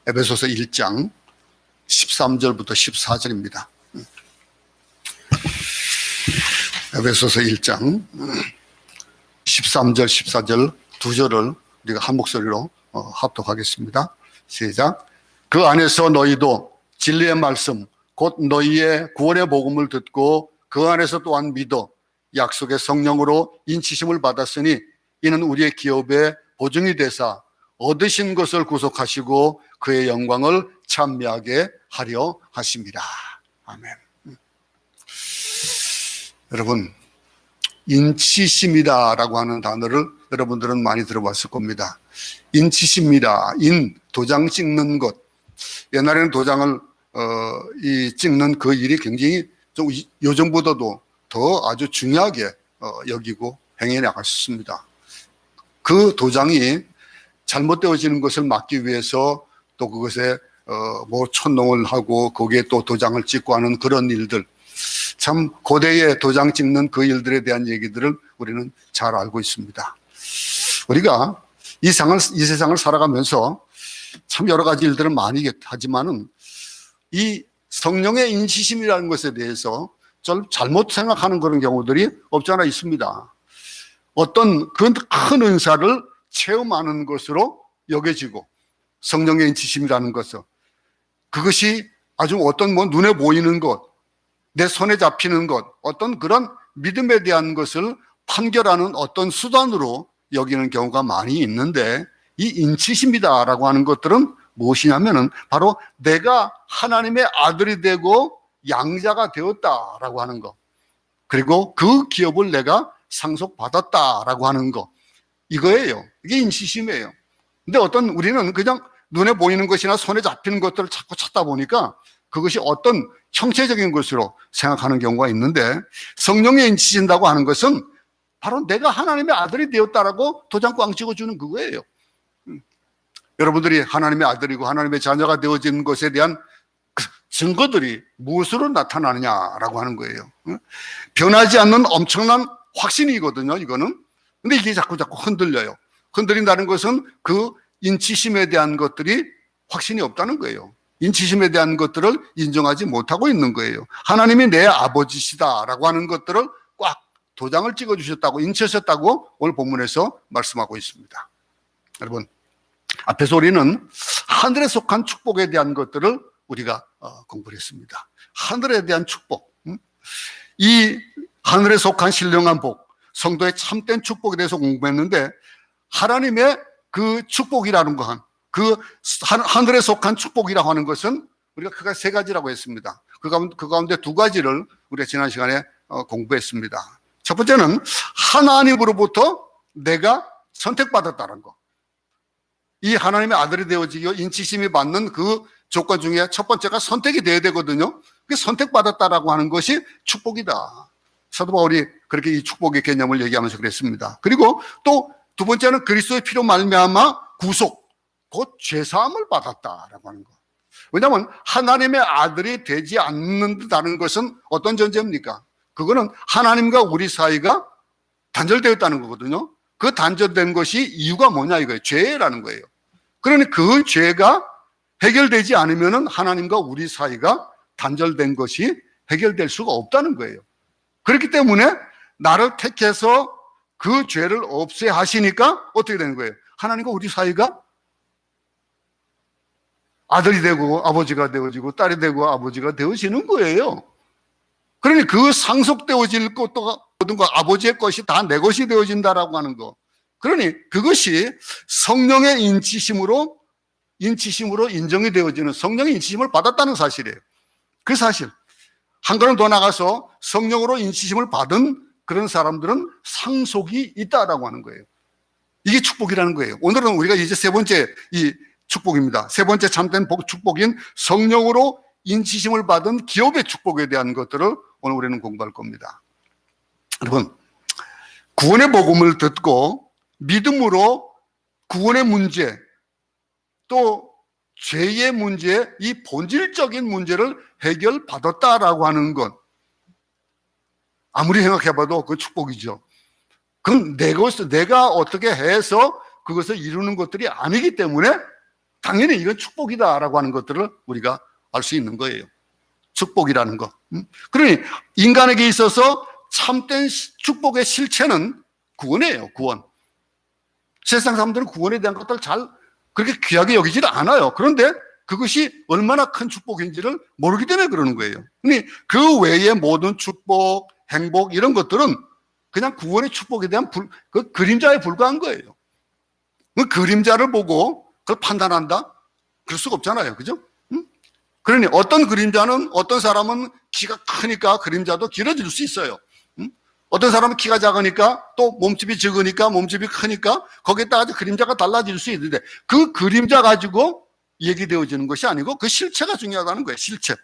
에베소서 1장 13절부터 14절입니다. 에베소서 1장 13절, 14절 두 절을 우리가 한 목소리로 합독하겠습니다. 시작. 그 안에서 너희도 진리의 말씀 곧 너희의 구원의 복음을 듣고 그 안에서 또한 믿어 약속의 성령으로 인치심을 받았으니 이는 우리의 기업의 보증이 되사 얻으신 것을 구속하시고 그의 영광을 찬미하게 하려 하심이라. 아멘. 여러분, 인치심이다라고 하는 단어를 여러분들은 많이 들어봤을 겁니다. 인치심이다. 도장 찍는 것. 옛날에는 도장을 찍는 그 일이 굉장히 좀 요즘보다도 더 아주 중요하게 여기고 행해 나갔습니다. 그 도장이 잘못되어지는 것을 막기 위해서 또 그것에 촌농을 하고 거기에 또 도장을 찍고 하는 그런 일들, 참 고대에 도장 찍는 그 일들에 대한 얘기들을 우리는 잘 알고 있습니다. 우리가 이 세상을 살아가면서 참 여러 가지 일들을 많이 하지만은 이 성령의 인치심이라는 것에 대해서 좀 잘못 생각하는 그런 경우들이 없지 않아 있습니다. 어떤 그 큰 은사를 체험하는 것으로 여겨지고 성령의 인치심이라는 것은 그것이 아주 어떤 눈에 보이는 것, 내 손에 잡히는 것, 어떤 그런 믿음에 대한 것을 판결하는 어떤 수단으로 여기는 경우가 많이 있는데, 이 인치심이다라고 하는 것들은 무엇이냐면은 바로 내가 하나님의 아들이 되고 양자가 되었다라고 하는 것, 그리고 그 기업을 내가 상속받았다라고 하는 것, 이거예요. 이게 인치심이에요. 근데 우리는 그냥 눈에 보이는 것이나 손에 잡히는 것들을 자꾸 찾다 보니까 그것이 어떤 형체적인 것으로 생각하는 경우가 있는데, 성령에 인치신다고 하는 것은 바로 내가 하나님의 아들이 되었다라고 도장 꽝 찍어주는 그거예요. 여러분들이 하나님의 아들이고 하나님의 자녀가 되어진 것에 대한 증거들이 무엇으로 나타나느냐라고 하는 거예요. 변하지 않는 엄청난 확신이거든요, 이거는. 근데 이게 자꾸 흔들려요. 흔들린다는 것은 그 인치심에 대한 것들이 확신이 없다는 거예요. 인치심에 대한 것들을 인정하지 못하고 있는 거예요. 하나님이 내 아버지시다라고 하는 것들을 꽉 도장을 찍어주셨다고, 인치하셨다고 오늘 본문에서 말씀하고 있습니다. 여러분, 앞에서 우리는 하늘에 속한 축복에 대한 것들을 우리가 공부를 했습니다. 하늘에 대한 축복, 이 하늘에 속한 신령한 복, 성도의 참된 축복에 대해서 공부했는데, 하나님의 그 축복이라는 것, 그 하늘에 속한 축복이라고 하는 것은 우리가 크게 세 가지라고 했습니다. 그 가운데 두 가지를 우리가 지난 시간에 공부했습니다. 첫 번째는 하나님으로부터 내가 선택받았다는 것. 이 하나님의 아들이 되어지고 인치심이 받는 그 조건 중에 첫 번째가 선택이 돼야 되거든요. 그 선택받았다라고 하는 것이 축복이다. 사도 바울이 그렇게 이 축복의 개념을 얘기하면서 그랬습니다. 그리고 또 두 번째는 그리스도의 피로 말미암아 구속, 곧 죄사함을 받았다라고 하는 것. 왜냐하면 하나님의 아들이 되지 않는다는 것은 어떤 전제입니까? 그거는 하나님과 우리 사이가 단절되었다는 거거든요. 그 단절된 것이 이유가 뭐냐 이거예요. 죄라는 거예요. 그러니 그 죄가 해결되지 않으면은 하나님과 우리 사이가 단절된 것이 해결될 수가 없다는 거예요. 그렇기 때문에 나를 택해서 그 죄를 없애야 하시니까 어떻게 되는 거예요? 하나님과 우리 사이가 아들이 되고 아버지가 되어지고 딸이 되고 아버지가 되어지는 거예요. 그러니 그 상속되어질 것도 모든 것, 아버지의 것이 다 내 것이 되어진다라고 하는 거. 그러니 그것이 성령의 인치심으로 인정이 되어지는, 성령의 인치심을 받았다는 사실이에요. 그 사실. 한 걸음 더 나가서 성령으로 인치심을 받은 그런 사람들은 상속이 있다라고 하는 거예요. 이게 축복이라는 거예요. 오늘은 우리가 이제 세 번째 이 축복입니다. 세 번째 참된 축복인 성령으로 인치심을 받은 기업의 축복에 대한 것들을 오늘 우리는 공부할 겁니다. 여러분, 구원의 복음을 듣고 믿음으로 구원의 문제, 또 죄의 문제, 이 본질적인 문제를 해결받았다라고 하는 것, 아무리 생각해봐도 그 축복이죠. 그건 내가 어떻게 해서 그것을 이루는 것들이 아니기 때문에 당연히 이건 축복이다라고 하는 것들을 우리가 알 수 있는 거예요. 축복이라는 거. 그러니 인간에게 있어서 참된 축복의 실체는 구원이에요. 구원. 세상 사람들은 구원에 대한 것들 잘 그렇게 귀하게 여기질 않아요. 그런데 그것이 얼마나 큰 축복인지를 모르기 때문에 그러는 거예요. 그러니 그 외의 모든 축복, 행복 이런 것들은 그냥 구원의 축복에 대한 그 그림자에 불과한 거예요. 그 그림자를 보고 그걸 판단한다? 그럴 수가 없잖아요. 그죠? 그러니 어떤 그림자는 어떤 사람은 키가 크니까 그림자도 길어질 수 있어요. 어떤 사람은 키가 작으니까 또 몸집이 적으니까 몸집이 크니까 거기에 따라 그림자가 달라질 수 있는데 그 그림자 가지고 얘기되어지는 것이 아니고 그 실체가 중요하다는 거예요. 실체.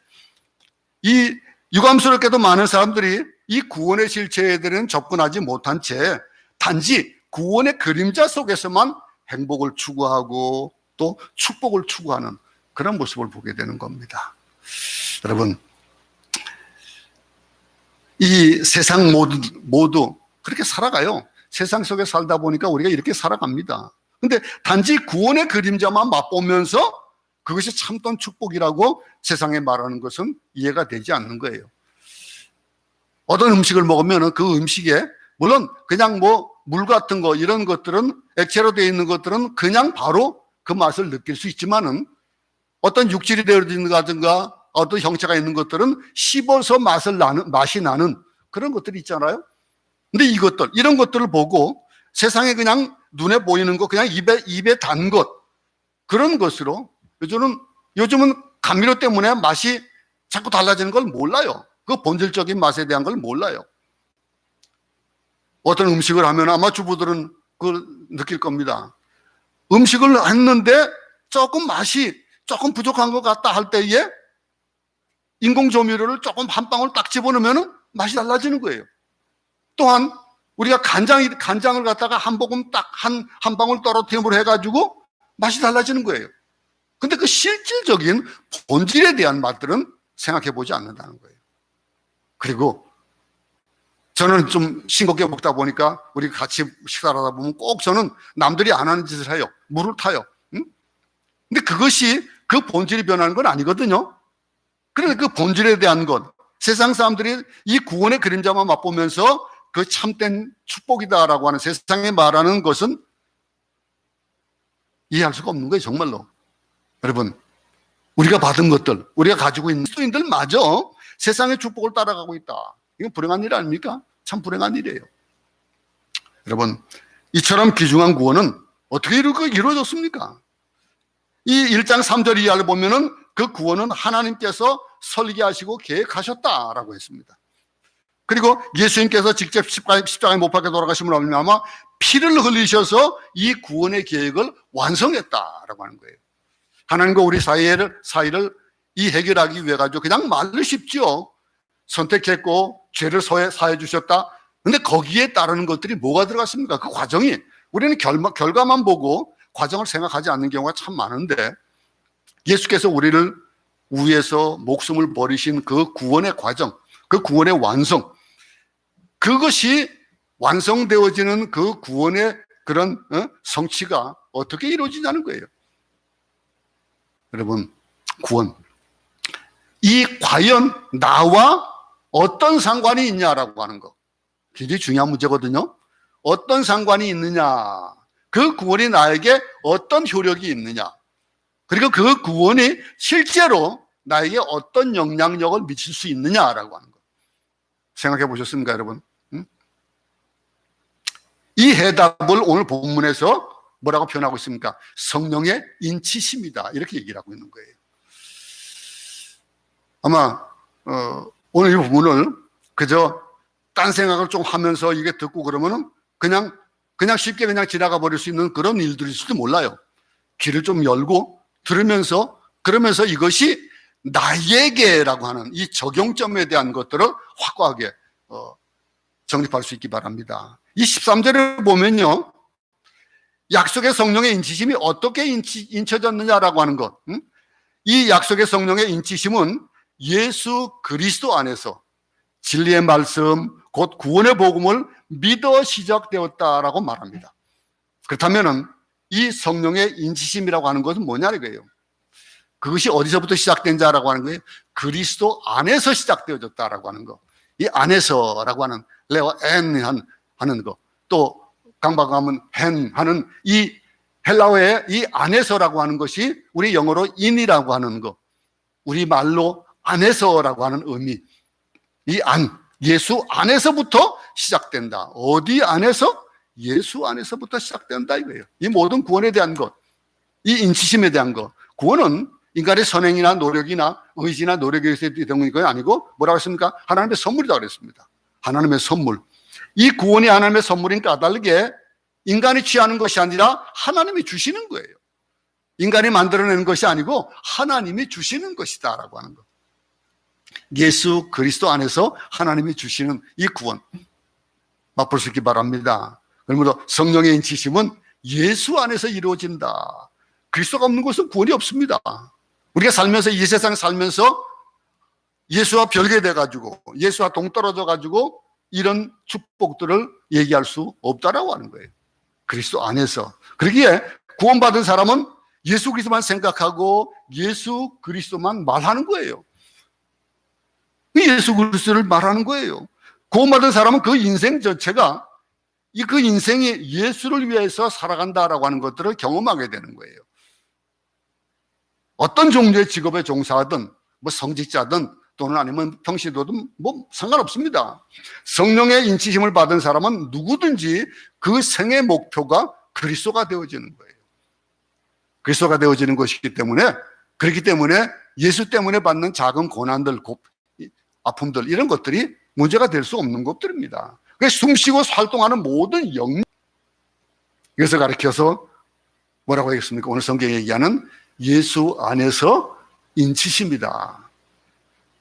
이 유감스럽게도 많은 사람들이 이 구원의 실체에 대한 접근하지 못한 채 단지 구원의 그림자 속에서만 행복을 추구하고 또 축복을 추구하는 그런 모습을 보게 되는 겁니다. 여러분, 이 세상 모두 그렇게 살아가요. 세상 속에 살다 보니까 우리가 이렇게 살아갑니다. 근데 단지 구원의 그림자만 맛보면서 그것이 참된 축복이라고 세상에 말하는 것은 이해가 되지 않는 거예요. 어떤 음식을 먹으면 그 음식에 물론 그냥 뭐 물 같은 거 이런 것들은 액체로 되어 있는 것들은 그냥 바로 그 맛을 느낄 수 있지만은 어떤 육질이 되어 있는다든가 어떤 형체가 있는 것들은 씹어서 맛이 나는 그런 것들이 있잖아요. 근데 이런 것들을 보고 세상에 그냥 눈에 보이는 거 그냥 입에 단 것 그런 것으로 요즘은 감미료 때문에 맛이 자꾸 달라지는 걸 몰라요. 그 본질적인 맛에 대한 걸 몰라요. 어떤 음식을 하면 아마 주부들은 그걸 느낄 겁니다. 음식을 했는데 맛이 조금 부족한 것 같다 할 때에 인공조미료를 조금 한 방울 딱 집어넣으면 맛이 달라지는 거예요. 또한 우리가 간장을 갖다가 한 모금 딱 한 방울 떨어뜨림을 해가지고 맛이 달라지는 거예요. 근데 그 실질적인 본질에 대한 맛들은 생각해 보지 않는다는 거예요. 그리고 저는 좀 싱겁게 먹다 보니까 우리 같이 식사를 하다 보면 꼭 저는 남들이 안 하는 짓을 해요. 물을 타요. 근데 그것이 그 본질이 변하는 건 아니거든요. 그러니까 그 본질에 대한 것, 세상 사람들이 이 구원의 그림자만 맛보면서 그 참된 축복이다라고 하는 세상에 말하는 것은 이해할 수가 없는 거예요. 정말로. 여러분, 우리가 받은 것들, 우리가 가지고 있는 그리스도인들 마저 세상의 축복을 따라가고 있다. 이건 불행한 일 아닙니까? 참 불행한 일이에요. 여러분, 이처럼 귀중한 구원은 어떻게 이루어졌습니까? 이 1장 3절 이하를 보면은 그 구원은 하나님께서 설계하시고 계획하셨다라고 했습니다. 그리고 예수님께서 직접 십자가에 못 박혀 돌아가심으로 말미암아 피를 흘리셔서 이 구원의 계획을 완성했다라고 하는 거예요. 하나님과 우리 사이를 이 해결하기 위해 가지고 그냥 말로 쉽죠. 선택했고 죄를 사해 주셨다. 근데 거기에 따르는 것들이 뭐가 들어갔습니까? 그 과정이 우리는 결과만 보고 과정을 생각하지 않는 경우가 참 많은데 예수께서 우리를 위해서 목숨을 버리신 그 구원의 과정, 그 구원의 완성, 그것이 완성되어지는 그 구원의 그런 성취가 어떻게 이루어지냐는 거예요. 여러분, 구원. 이 과연 나와 어떤 상관이 있냐라고 하는 거. 굉장히 중요한 문제거든요. 어떤 상관이 있느냐. 그 구원이 나에게 어떤 효력이 있느냐. 그리고 그 구원이 실제로 나에게 어떤 영향력을 미칠 수 있느냐라고 하는 거. 생각해 보셨습니까, 여러분? 이 해답을 오늘 본문에서 뭐라고 표현하고 있습니까? 성령의 인치심이다. 이렇게 얘기를 하고 있는 거예요. 아마 오늘 이 부분을 그저 딴 생각을 좀 하면서 이게 듣고 그러면은 그냥 쉽게 그냥 지나가 버릴 수 있는 그런 일들일지도 몰라요. 귀를 좀 열고 들으면서 그러면서 이것이 나에게라고 하는 이 적용점에 대한 것들을 확고하게 정립할 수 있기 바랍니다. 이 13절을 보면요. 약속의 성령의 인치심이 어떻게 인쳐졌느냐라고 하는 것. 이 약속의 성령의 인치심은 예수 그리스도 안에서 진리의 말씀, 곧 구원의 복음을 믿어 시작되었다라고 말합니다. 그렇다면은 이 성령의 인치심이라고 하는 것은 뭐냐 이거예요. 그것이 어디서부터 시작된 자라고 하는 거예요? 그리스도 안에서 시작되어졌다라고 하는 거. 이 안에서라고 하는 레오 엔 하는 거. 또 강박하면 헨 하는 이 헬라어의 이 안에서라고 하는 것이 우리 영어로 in이라고 하는 거. 우리 말로 안에서라고 하는 의미. 이 안, 예수 안에서부터 시작된다. 어디 안에서? 예수 안에서부터 시작된다 이거예요. 이 모든 구원에 대한 것, 이 인치심에 대한 것. 구원은 인간의 선행이나 노력이나 의지나 노력에 의해서 되는 건 아니고 뭐라고 했습니까? 하나님의 선물이라고 그랬습니다. 하나님의 선물. 이 구원이 하나님의 선물인 까닭에 인간이 취하는 것이 아니라 하나님이 주시는 거예요. 인간이 만들어내는 것이 아니고 하나님이 주시는 것이다라고 하는 것. 예수 그리스도 안에서 하나님이 주시는 이 구원 맛볼 수 있기 바랍니다. 그러므로 성령의 인치심은 예수 안에서 이루어진다. 그리스도가 없는 것은 구원이 없습니다. 우리가 살면서 이 세상 살면서 예수와 별개돼 가지고 예수와 동떨어져 가지고 이런 축복들을 얘기할 수 없다라고 하는 거예요. 그리스도 안에서. 그러기에 구원받은 사람은 예수 그리스도만 생각하고 예수 그리스도만 말하는 거예요. 예수 그리스도를 말하는 거예요. 구원받은 사람은 그 인생 전체가 그 인생이 예수를 위해서 살아간다라고 하는 것들을 경험하게 되는 거예요. 어떤 종류의 직업에 종사하든 뭐 성직자든 또는 아니면 평시도든 뭐 상관없습니다. 성령의 인치심을 받은 사람은 누구든지 그 생의 목표가 그리스도가 되어지는 거예요. 그리스도가 되어지는 것이기 때문에, 그렇기 때문에 예수 때문에 받는 작은 고난들, 아픔들 이런 것들이 문제가 될 수 없는 것들입니다. 그래서 숨쉬고 활동하는 모든 영역, 이것을 가리켜서 뭐라고 하겠습니까? 오늘 성경에 얘기하는 예수 안에서 인치심이다.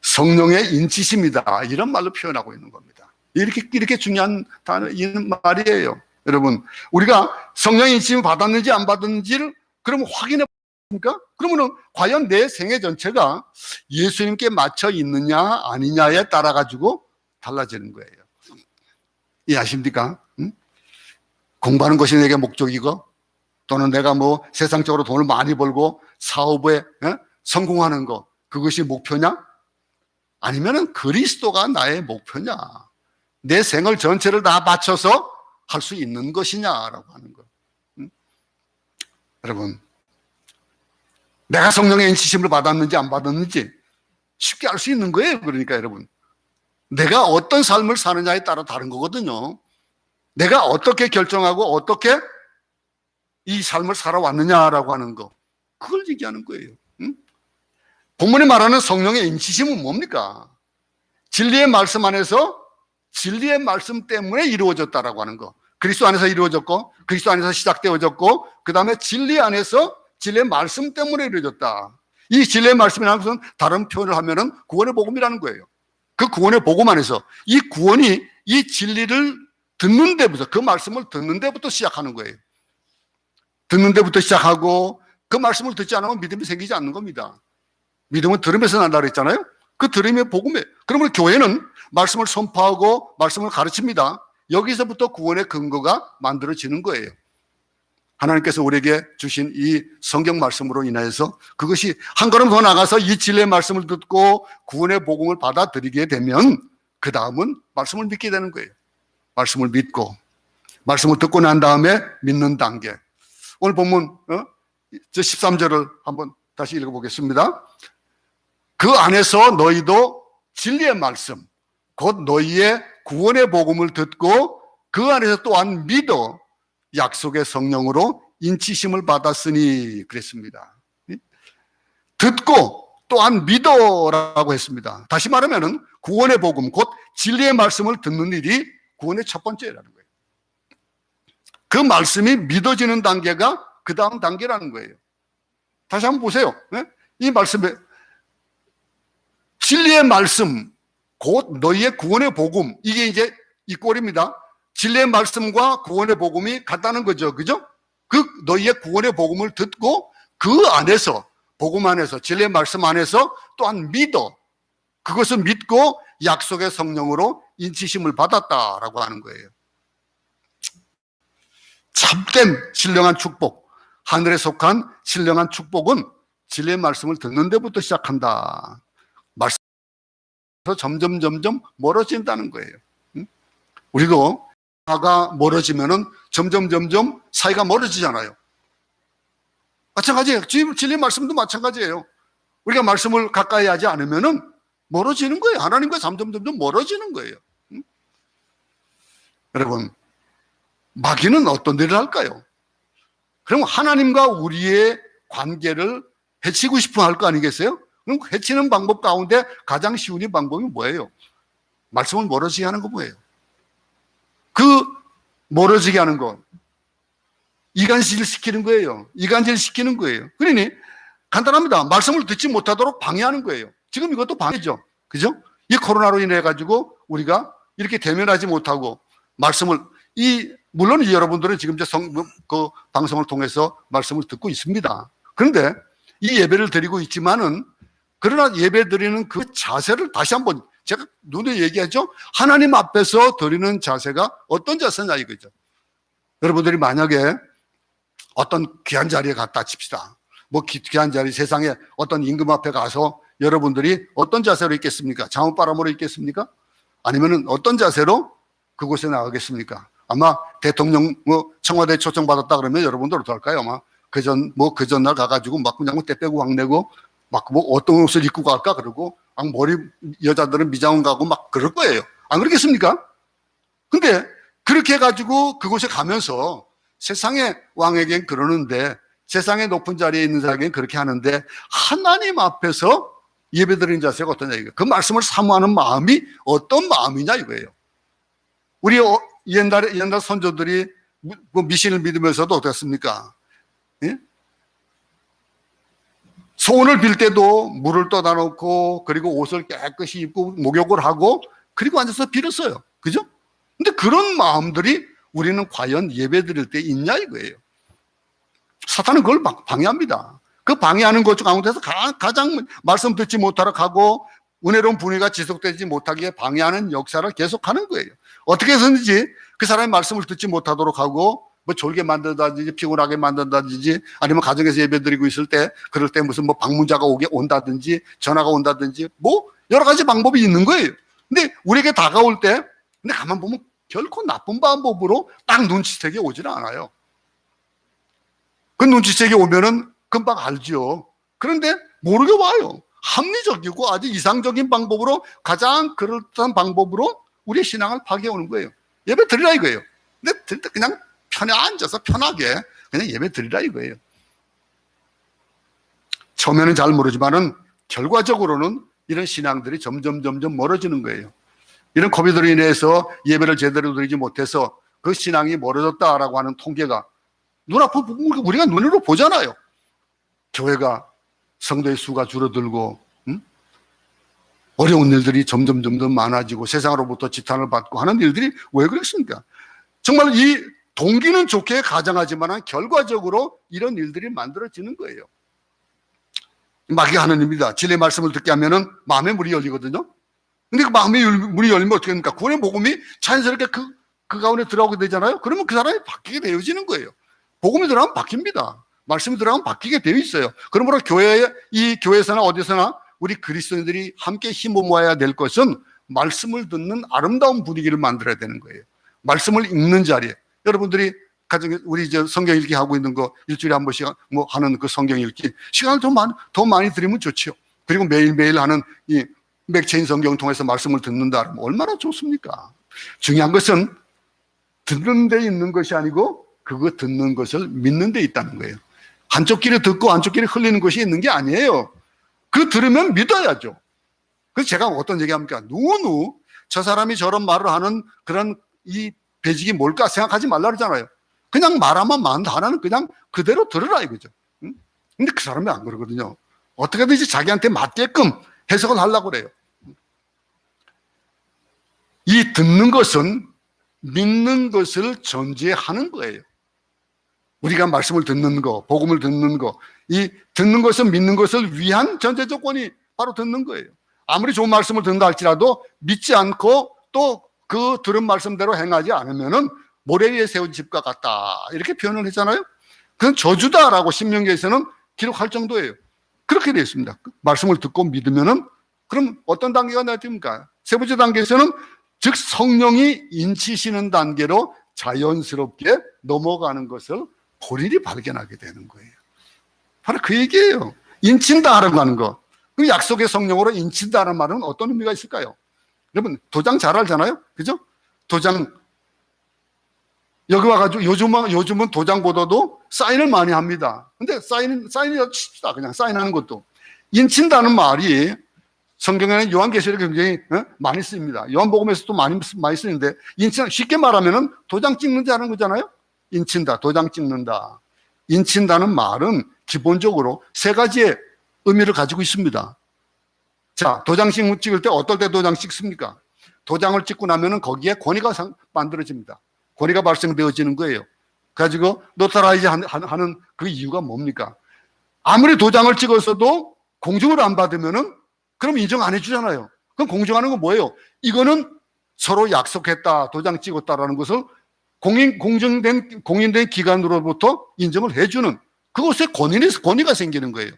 성령의 인치심이다. 이런 말로 표현하고 있는 겁니다. 이렇게 중요한 말이에요. 여러분, 우리가 성령의 인치심을 받았는지 안 받았는지를 그러면 확인해 보니까, 그러면은 과연 내 생애 전체가 예수님께 맞춰 있느냐 아니냐에 따라 가지고 달라지는 거예요. 이해하십니까? 응? 공부하는 것이 내게 목적이고, 또는 내가 뭐 세상적으로 돈을 많이 벌고 사업에 성공하는 거, 그것이 목표냐? 아니면은 그리스도가 나의 목표냐? 내 생을 전체를 다 바쳐서 할 수 있는 것이냐라고 하는 거. 응? 여러분, 내가 성령의 인치심을 받았는지 안 받았는지 쉽게 알 수 있는 거예요. 그러니까 여러분, 내가 어떤 삶을 사느냐에 따라 다른 거거든요. 내가 어떻게 결정하고 어떻게 이 삶을 살아왔느냐라고 하는 거, 그걸 얘기하는 거예요. 응? 본문이 말하는 성령의 인치심은 뭡니까? 진리의 말씀 안에서 진리의 말씀 때문에 이루어졌다라고 하는 거. 그리스도 안에서 이루어졌고, 그리스도 안에서 시작되어졌고, 그 다음에 진리 안에서 진리의 말씀 때문에 이루어졌다. 이 진리의 말씀이라는 것은 다른 표현을 하면은 구원의 복음이라는 거예요. 그 구원의 복음 안에서 이 구원이 이 진리를 듣는 데부터, 그 말씀을 듣는 데부터 시작하는 거예요. 듣는 데부터 시작하고, 그 말씀을 듣지 않으면 믿음이 생기지 않는 겁니다. 믿음은 들으면서 난다 그랬잖아요. 그 들음의 복음이에요. 그러면 교회는 말씀을 선포하고 말씀을 가르칩니다. 여기서부터 구원의 근거가 만들어지는 거예요. 하나님께서 우리에게 주신 이 성경 말씀으로 인하여서 그것이 한 걸음 더 나가서 이 진리의 말씀을 듣고 구원의 복음을 받아들이게 되면 그 다음은 말씀을 믿게 되는 거예요. 말씀을 믿고, 말씀을 듣고 난 다음에 믿는 단계. 오늘 본문 13절을 한번 다시 읽어보겠습니다. 그 안에서 너희도 진리의 말씀, 곧 너희의 구원의 복음을 듣고 그 안에서 또한 믿어 약속의 성령으로 인치심을 받았으니 그랬습니다. 듣고 또한 믿어라고 했습니다. 다시 말하면 구원의 복음, 곧 진리의 말씀을 듣는 일이 구원의 첫 번째라는 거예요. 그 말씀이 믿어지는 단계가 그 다음 단계라는 거예요. 다시 한번 보세요. 이 말씀에 진리의 말씀, 곧 너희의 구원의 복음, 이게 이제 이 꼴입니다. 진리의 말씀과 구원의 복음이 같다는 거죠. 그죠? 그 너희의 구원의 복음을 듣고 그 안에서, 복음 안에서, 진리의 말씀 안에서 또한 믿어. 그것을 믿고 약속의 성령으로 인치심을 받았다라고 하는 거예요. 참된 신령한 축복. 하늘에 속한 신령한 축복은 진리의 말씀을 듣는 데부터 시작한다. 말씀에서 점점 멀어진다는 거예요. 우리도 사이가 멀어지면은 점점 사이가 멀어지잖아요. 마찬가지예요. 지금 진리 말씀도 마찬가지예요. 우리가 말씀을 가까이 하지 않으면은 멀어지는 거예요. 하나님과 점점 멀어지는 거예요. 여러분, 마귀는 어떤 일을 할까요? 그럼 하나님과 우리의 관계를 해치고 싶어 할 거 아니겠어요? 그럼 해치는 방법 가운데 가장 쉬운 방법이 뭐예요? 말씀을 멀어지게 하는 거 뭐예요? 그 멀어지게 하는 것, 이간질 시키는 거예요. 이간질 시키는 거예요. 그러니 간단합니다. 말씀을 듣지 못하도록 방해하는 거예요. 지금 이것도 방해죠. 그죠? 이 코로나로 인해 가지고 우리가 이렇게 대면하지 못하고 말씀을, 물론 여러분들은 지금 이제 그 방송을 통해서 말씀을 듣고 있습니다. 그런데 이 예배를 드리고 있지만은, 그러나 예배 드리는 그 자세를 다시 한번 제가 눈에 얘기하죠. 하나님 앞에서 드리는 자세가 어떤 자세냐 이거죠. 여러분들이 만약에 어떤 귀한 자리에 갔다 칩시다. 뭐 귀한 자리, 세상에 어떤 임금 앞에 가서 여러분들이 어떤 자세로 있겠습니까? 장훈바람으로 있겠습니까? 아니면은 어떤 자세로 그곳에 나가겠습니까? 아마 대통령 청와대 초청받았다 그러면 여러분들 어떨까요? 아마 그 전날 가가지고 막 그냥 때 빼고 왕내고 막 뭐 어떤 옷을 입고 갈까 그러고 머리, 여자들은 미장원 가고 막 그럴 거예요. 안 그러겠습니까? 근데 그렇게 해가지고 그곳에 가면서 세상의 왕에겐 그러는데, 세상의 높은 자리에 있는 사람에겐 그렇게 하는데, 하나님 앞에서 예배드리는 자세가 어떠냐 이거예요. 그 말씀을 사모하는 마음이 어떤 마음이냐 이거예요. 우리 옛날 선조들이 미신을 믿으면서도 어떻습니까? 예? 소원을 빌 때도 물을 떠다 놓고, 그리고 옷을 깨끗이 입고 목욕을 하고, 그리고 앉아서 빌었어요. 그죠? 근데 그런 마음들이 우리는 과연 예배 드릴 때 있냐 이거예요. 사탄은 그걸 방해합니다. 그 방해하는 것 중 가운데서 가장 말씀 듣지 못하도록 하고 은혜로운 분위기가 지속되지 못하게 방해하는 역사를 계속하는 거예요. 어떻게 해서든지 그 사람의 말씀을 듣지 못하도록 하고, 뭐 졸게 만든다든지 피곤하게 만든다든지, 아니면 가정에서 예배드리고 있을 때 그럴 때 무슨 뭐 방문자가 온다든지 전화가 온다든지 뭐 여러 가지 방법이 있는 거예요. 근데 우리에게 다가올 때, 근데 가만 보면 결코 나쁜 방법으로 딱 눈치채게 오지는 않아요. 그 눈치채게 오면은 금방 알죠. 그런데 모르게 와요. 합리적이고 아주 이상적인 방법으로, 가장 그럴듯한 방법으로 우리의 신앙을 파괴해오는 거예요. 예배 드리라 이거예요. 근데 드릴 때 그냥 편에 앉아서 편하게 그냥 예배 드리라 이거예요. 처음에는 잘 모르지만은 결과적으로는 이런 신앙들이 점점 멀어지는 거예요. 이런 코비드로 인해서 예배를 제대로 드리지 못해서 그 신앙이 멀어졌다라고 하는 통계가 눈앞에 우리가 눈으로 보잖아요. 교회가, 성도의 수가 줄어들고, 어려운 일들이 점점 많아지고 세상으로부터 지탄을 받고 하는 일들이 왜 그렇습니까? 정말 이 동기는 좋게 가정하지만 결과적으로 이런 일들이 만들어지는 거예요. 마귀가 하는 일입니다. 진리의 말씀을 듣게 하면은 마음의 문이 열리거든요. 근데 그 마음의 문이 열리면 어떻게 됩니까? 구원의 복음이 자연스럽게 그 가운데 들어오게 되잖아요. 그러면 그 사람이 바뀌게 되어지는 거예요. 복음이 들어가면 바뀝니다. 말씀이 들어가면 바뀌게 되어 있어요. 그러므로 이 교회에서나 어디서나 우리 그리스도인들이 함께 힘을 모아야 될 것은 말씀을 듣는 아름다운 분위기를 만들어야 되는 거예요. 말씀을 읽는 자리에 여러분들이 가정에 우리 이제 성경 읽기 하고 있는 거 일주일에 한 번씩 뭐 하는 그 성경 읽기 시간을 더 많이 드리면 좋죠. 그리고 매일매일 하는 이 맥체인 성경 통해서 말씀을 듣는다 그러면 얼마나 좋습니까? 중요한 것은 듣는 데 있는 것이 아니고 그거 듣는 것을 믿는 데 있다는 거예요. 한쪽 귀를 듣고 한쪽 귀를 흘리는 것이 있는 게 아니에요. 그 들으면 믿어야죠. 그래서 제가 어떤 얘기합니까? 누구 저 사람이 저런 말을 하는 그런 이 배직이 뭘까 생각하지 말라 그러잖아요. 그냥 말하면 하나는 그냥 그대로 들으라 이거죠. 근데 그 사람이 안 그러거든요. 어떻게든지 자기한테 맞게끔 해석을 하려고 그래요. 이 듣는 것은 믿는 것을 전제하는 거예요. 우리가 말씀을 듣는 거, 복음을 듣는 거, 이 듣는 것은 믿는 것을 위한 전제 조건이 바로 듣는 거예요. 아무리 좋은 말씀을 듣는다 할지라도 믿지 않고 또 그 들은 말씀대로 행하지 않으면은 모래 위에 세운 집과 같다 이렇게 표현을 했잖아요. 그건 저주다라고 신명기에서는 기록할 정도예요. 그렇게 되어 있습니다. 말씀을 듣고 믿으면은 그럼 어떤 단계가 나타납니까? 세 번째 단계에서는 즉 성령이 인치시는 단계로 자연스럽게 넘어가는 것을 본인이 발견하게 되는 거예요. 바로 그 얘기예요. 인친다라고 하는 거. 그럼 약속의 성령으로 인친다는 말은 어떤 의미가 있을까요? 여러분 도장 잘 알잖아요. 그죠? 도장 여기 와가지고 요즘은 도장보다도 사인을 많이 합니다. 근데 사인이라도 칩시다. 그냥 사인하는 것도. 인친다는 말이 성경에는 요한계시록에 굉장히 많이 씁니다. 요한복음에서도 많이 쓰는데 인친 쉽게 말하면은 도장 찍는다는 거잖아요. 인친다, 도장 찍는다. 인친다는 말은 기본적으로 세 가지의 의미를 가지고 있습니다. 자, 도장 찍을 때 어떨 때 도장 찍습니까? 도장을 찍고 나면은 거기에 권위가 만들어집니다. 권위가 발생되어지는 거예요. 가지고 노타라이즈 하는 그 이유가 뭡니까? 아무리 도장을 찍었어도 공증을 안 받으면은 그럼 인정 안 해주잖아요. 그럼 공증하는 건 뭐예요? 이거는 서로 약속했다, 도장 찍었다라는 것을 공인된 기관으로부터 인정을 해주는 그것에 권위가 생기는 거예요.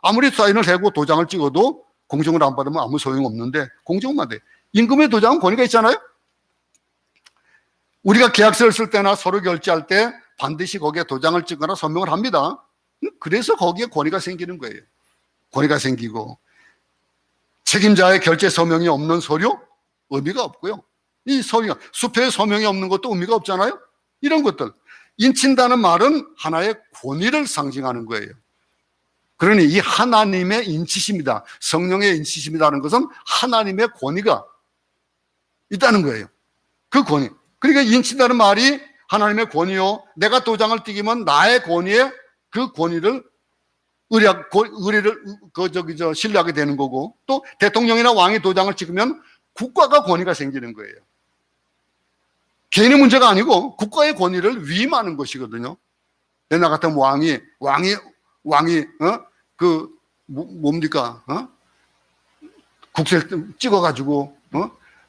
아무리 사인을 하고 도장을 찍어도 공증을 안 받으면 아무 소용없는데 공증만 돼. 임금의 도장은 권위가 있잖아요. 우리가 계약서를 쓸 때나 서로 결제할 때 반드시 거기에 도장을 찍거나 서명을 합니다. 그래서 거기에 권위가 생기는 거예요. 권위가 생기고 책임자의 결제 서명이 없는 서류 의미가 없고요. 이 서류가 수표에 서명이 없는 것도 의미가 없잖아요. 이런 것들 인친다는 말은 하나의 권위를 상징하는 거예요. 그러니 이 하나님의 인치심이다, 성령의 인치심이라는 것은 하나님의 권위가 있다는 거예요. 그 권위. 그러니까 인친다는 말이 하나님의 권위요. 내가 도장을 띄기면 나의 권위에 그 권위를 신뢰하게 되는 거고, 또 대통령이나 왕이 도장을 찍으면 국가가 권위가 생기는 거예요. 개인의 문제가 아니고 국가의 권위를 위임하는 것이거든요. 옛날 같으면 왕이 뭡니까? 국세를 찍어가지고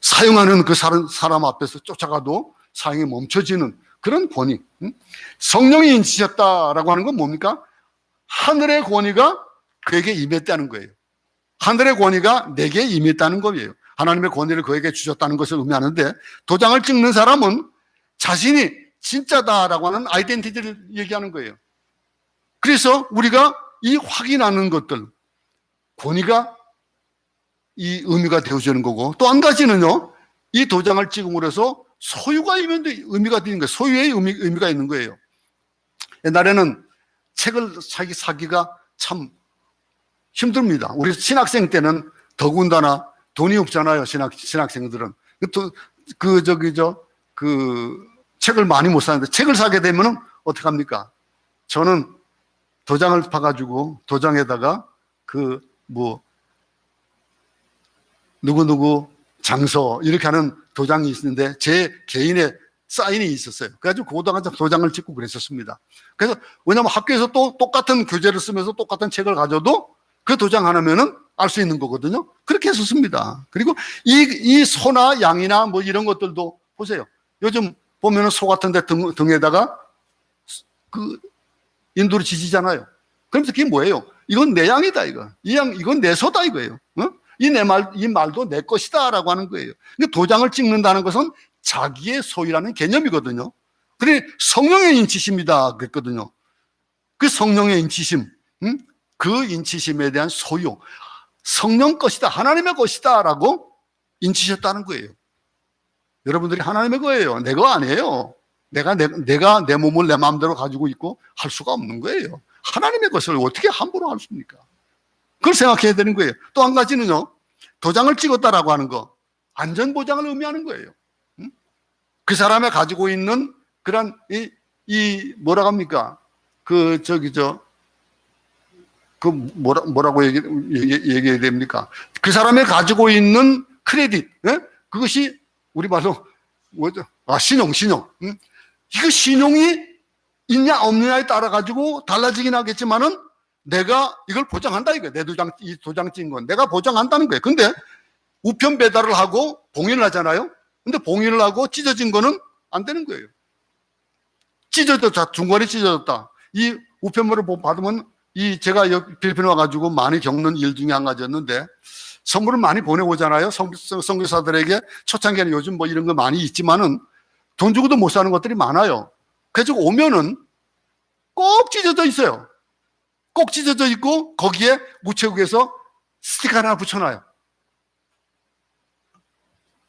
사용하는 그 사람 앞에서 쫓아가도 사용이 멈춰지는 그런 권위. 성령이 인치셨다라고 하는 건 뭡니까? 하늘의 권위가 그에게 임했다는 거예요. 하늘의 권위가 내게 임했다는 거예요. 하나님의 권위를 그에게 주셨다는 것을 의미하는데, 도장을 찍는 사람은 자신이 진짜다라고 하는 아이덴티티를 얘기하는 거예요. 그래서 우리가 이 확인하는 것들, 권위가 이 의미가 되어지는 거고, 또 한 가지는요, 이 도장을 찍음으로 해서 소유가 의미가 되는 거예요. 소유의 의미가 있는 거예요. 옛날에는 책을 사기가 참 힘듭니다. 우리 신학생 때는 더군다나 돈이 없잖아요. 신학생들은. 책을 많이 못 사는데, 책을 사게 되면은 어떡합니까? 저는 도장을 파가지고, 도장에다가 누구누구 장서, 이렇게 하는 도장이 있는데, 제 개인의 사인이 있었어요. 그래가지고 그 도장을 찍고 그랬었습니다. 그래서, 왜냐면 학교에서 또 똑같은 교재를 쓰면서 똑같은 책을 가져도 그 도장 하나면은 알 수 있는 거거든요. 그렇게 했었습니다. 그리고 이 소나 양이나 뭐 이런 것들도 보세요. 요즘 보면은 소 같은 데 등에다가 인두를 지지잖아요. 그러면서 그게 뭐예요? 이건 내 양이다, 이거. 이건 내 소다, 이거예요. 이 말도 내 것이다라고 하는 거예요. 근데 도장을 찍는다는 것은 자기의 소유라는 개념이거든요. 그래, 성령의 인치심이다 그랬거든요. 그 성령의 인치심, 그 인치심에 대한 소유, 성령 것이다, 하나님의 것이다라고 인치셨다는 거예요. 여러분들이 하나님의 거예요. 내 거 아니에요. 내가 내 몸을 내 마음대로 가지고 있고 할 수가 없는 거예요. 하나님의 것을 어떻게 함부로 할 수입니까? 그걸 생각해야 되는 거예요. 또 한 가지는요, 도장을 찍었다라고 하는 거, 안전보장을 의미하는 거예요. 그 사람이 가지고 있는 그런 뭐라고 합니까? 뭐라고 얘기해야 됩니까? 그 사람이 가지고 있는 크레딧, 그것이 우리 말로 뭐죠? 신용. 이거 신용이 있냐 없느냐에 따라 가지고 달라지긴 하겠지만은 내가 이걸 보장한다, 이거. 이 도장 찍은 건 내가 보장한다는 거예요. 근데 우편 배달을 하고 봉인을 하잖아요. 근데 봉인을 하고 찢어진 거는 안 되는 거예요. 찢어졌다, 중간에 찢어졌다. 이 우편물을 받으면 제가 필리핀에 와가지고 많이 겪는 일 중에 한 가지였는데, 선물을 많이 보내오잖아요. 선교사들에게. 초창기에는 요즘 뭐 이런 거 많이 있지만은 돈 주고도 못 사는 것들이 많아요. 그래서 오면은 꼭 찢어져 있어요. 꼭 찢어져 있고 거기에 우체국에서 스티커 하나 붙여놔요.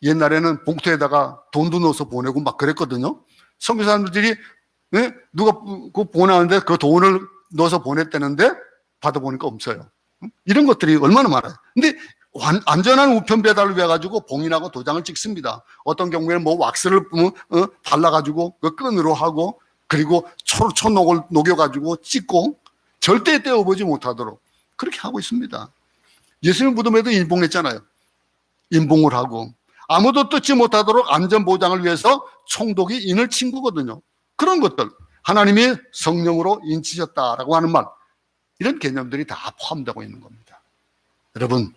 옛날에는 봉투에다가 돈도 넣어서 보내고 막 그랬거든요. 선교사님들이 누가 그거 보내는데 그 돈을 넣어서 보냈다는데 받아보니까 없어요. 이런 것들이 얼마나 많아요. 근데 안전한 우편 배달을 위해 가지고 봉인하고 도장을 찍습니다. 어떤 경우에는 뭐 왁스를 발라가지고 그 끈으로 하고, 그리고 초록을 녹여가지고 찍고 절대 떼어보지 못하도록 그렇게 하고 있습니다. 예수님 무덤에도 인봉했잖아요. 인봉을 하고 아무도 뜯지 못하도록 안전 보장을 위해서 총독이 인을 친 거거든요. 그런 것들, 하나님이 성령으로 인치셨다라고 하는 말, 이런 개념들이 다 포함되고 있는 겁니다. 여러분,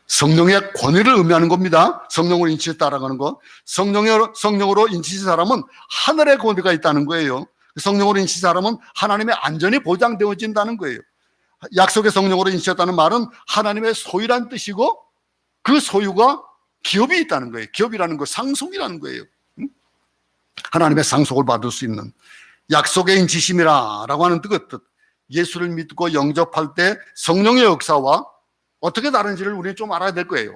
성령의 권위를 의미하는 겁니다. 성령으로 인치셨다라고 하는 거. 성령으로 인치신 사람은 하늘의 권위가 있다는 거예요. 성령으로 인치신 사람은 하나님의 안전이 보장되어진다는 거예요. 약속의 성령으로 인치셨다는 말은 하나님의 소유란 뜻이고, 그 소유가 기업이 있다는 거예요. 기업이라는 거, 상속이라는 거예요. 하나님의 상속을 받을 수 있는 약속의 인치심이라고 하는 뜻. 예수를 믿고 영접할 때 성령의 역사와 어떻게 다른지를 우리는 좀 알아야 될 거예요.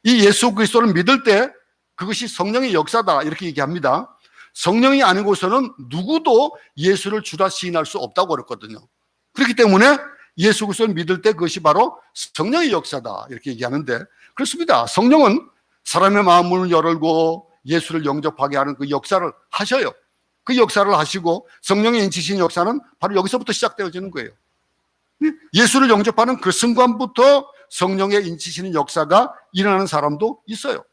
이 예수 그리스도를 믿을 때 그것이 성령의 역사다, 이렇게 얘기합니다. 성령이 아니고서는 누구도 예수를 주라 시인할 수 없다고 그랬거든요. 그렇기 때문에 예수 그리스도를 믿을 때 그것이 바로 성령의 역사다, 이렇게 얘기하는데, 그렇습니다. 성령은 사람의 마음을 열고 예수를 영접하게 하는 그 역사를 하셔요. 그 역사를 하시고 성령의 인치신 역사는 바로 여기서부터 시작되어지는 거예요. 예수를 영접하는 그 순간부터 성령의 인치시는 역사가 일어나는 사람도 있어요.